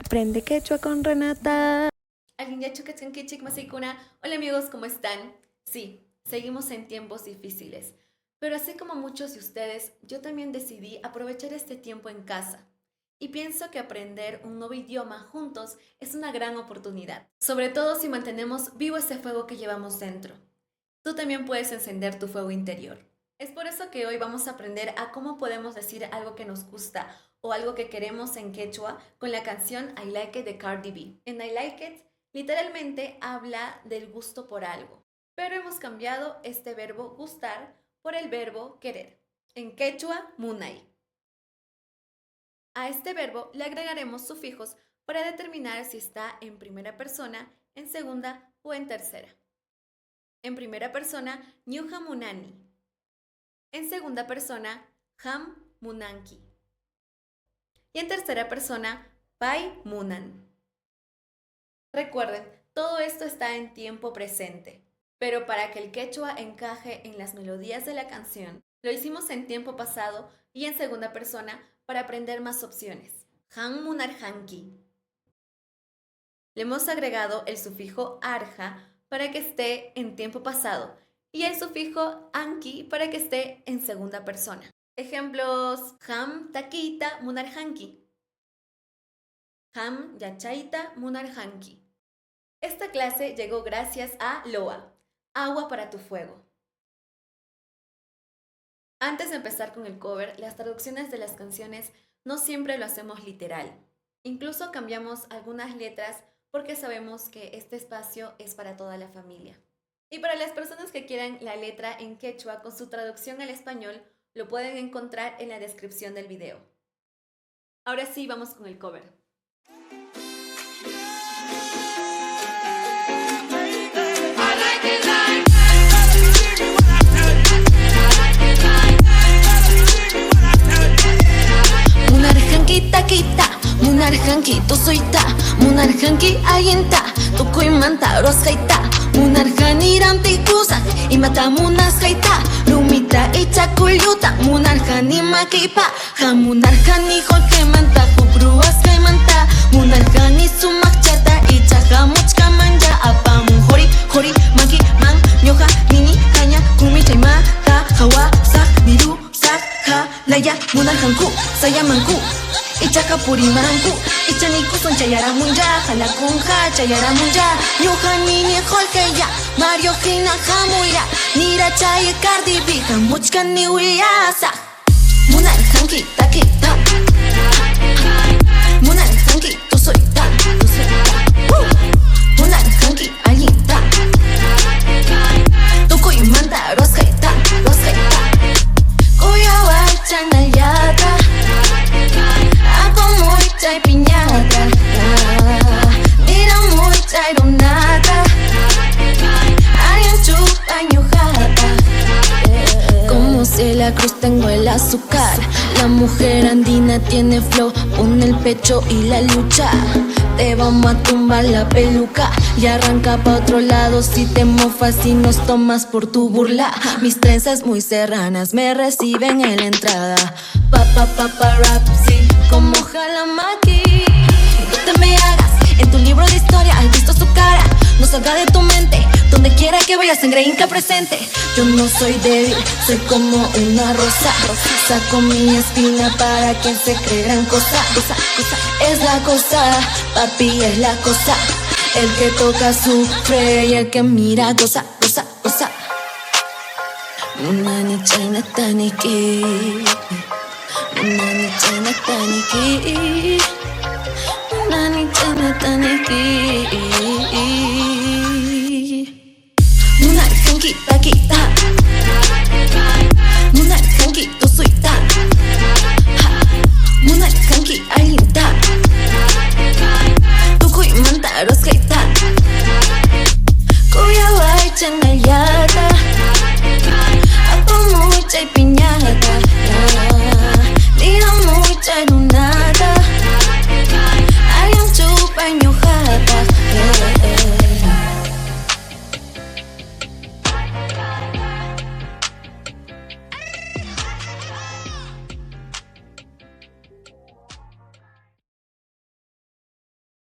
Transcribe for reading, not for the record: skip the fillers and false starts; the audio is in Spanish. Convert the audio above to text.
Aprende quechua con Renata. Hola amigos, ¿cómo están? Sí, seguimos en tiempos difíciles, pero así como muchos de ustedes, yo también decidí aprovechar este tiempo en casa. Y pienso que aprender un nuevo idioma juntos es una gran oportunidad, sobre todo si mantenemos vivo ese fuego que llevamos dentro. Tú también puedes encender tu fuego interior. Es por eso que hoy vamos a aprender a cómo podemos decir algo que nos gusta o algo que queremos en quechua con la canción I Like It de Cardi B. En I Like It, literalmente habla del gusto por algo, pero hemos cambiado este verbo gustar por el verbo querer. En quechua, munay. A este verbo le agregaremos sufijos para determinar si está en primera persona, en segunda o en tercera. En primera persona, ñuja munani. En segunda persona, ham munanki. Y en tercera persona, pai munan. Recuerden, todo esto está en tiempo presente, pero para que el quechua encaje en las melodías de la canción, lo hicimos en tiempo pasado y en segunda persona para aprender más opciones. Han munarhanki. Le hemos agregado el sufijo arja para que esté en tiempo pasado y el sufijo anki para que esté en segunda persona. Ejemplos: ham taquita munarhanki. Ham yachaita munarhanki. Esta clase llegó gracias a Loa, agua para tu fuego. Antes de empezar con el cover, las traducciones de las canciones no siempre lo hacemos literal. Incluso cambiamos algunas letras porque sabemos que este espacio es para toda la familia. Y para las personas que quieran la letra en quechua con su traducción al español, lo pueden encontrar en la descripción del video. Ahora sí, vamos con el cover. Munarhanki tosoita, munarhanki ayenta, tukuy manta rosjaita, munarhani rampikusa, imata munasjaita, lumita ichakulyuta, munarhani makipa, munarhani jorge manta, hukruas kaimanta, munarhani sumakchata, ichaja muchka manja, apamun hori, hori, maki, man, nyoja, nini, kanya, kumi, chaimata, hawa, sak, miru, sak, ha, laya, munarhanku, sayamanku. Ichaka purimanku, ichaniku son chayaramunja, jalakunja, chayaramunja, ñuja nini holkeya, Mario Gina jamuya, nira chaye Cardi B, jamuchka ni uyasa. Munarhanki takita, munarhanki tosoita, munarhanki ayita, tukuy manta rosjaita, rosjaita, kuyawa chanayata. Chay piñata, mira muy chay donata, arianchu añojata. Como si la cruz tengo el azúcar, la mujer andina tiene flow, pone el pecho y la lucha. Te vamos a tumbar la peluca y arranca pa' otro lado si te mofas y nos tomas por tu burla. Mis trenzas muy serranas me reciben en la entrada. Rap, sí, como jalamaki. No te me hagas, en tu libro de historia has visto su cara. No salga de tu mente, donde quiera que vaya sangre inca presente. Yo no soy débil, soy como una rosa. Saco mi espina para que se cree gran cosa. Es la cosa, papi es la cosa. El que toca sufre y el que mira goza. Munani chayna taniki, munani chayna taniki, munani chayna taniki.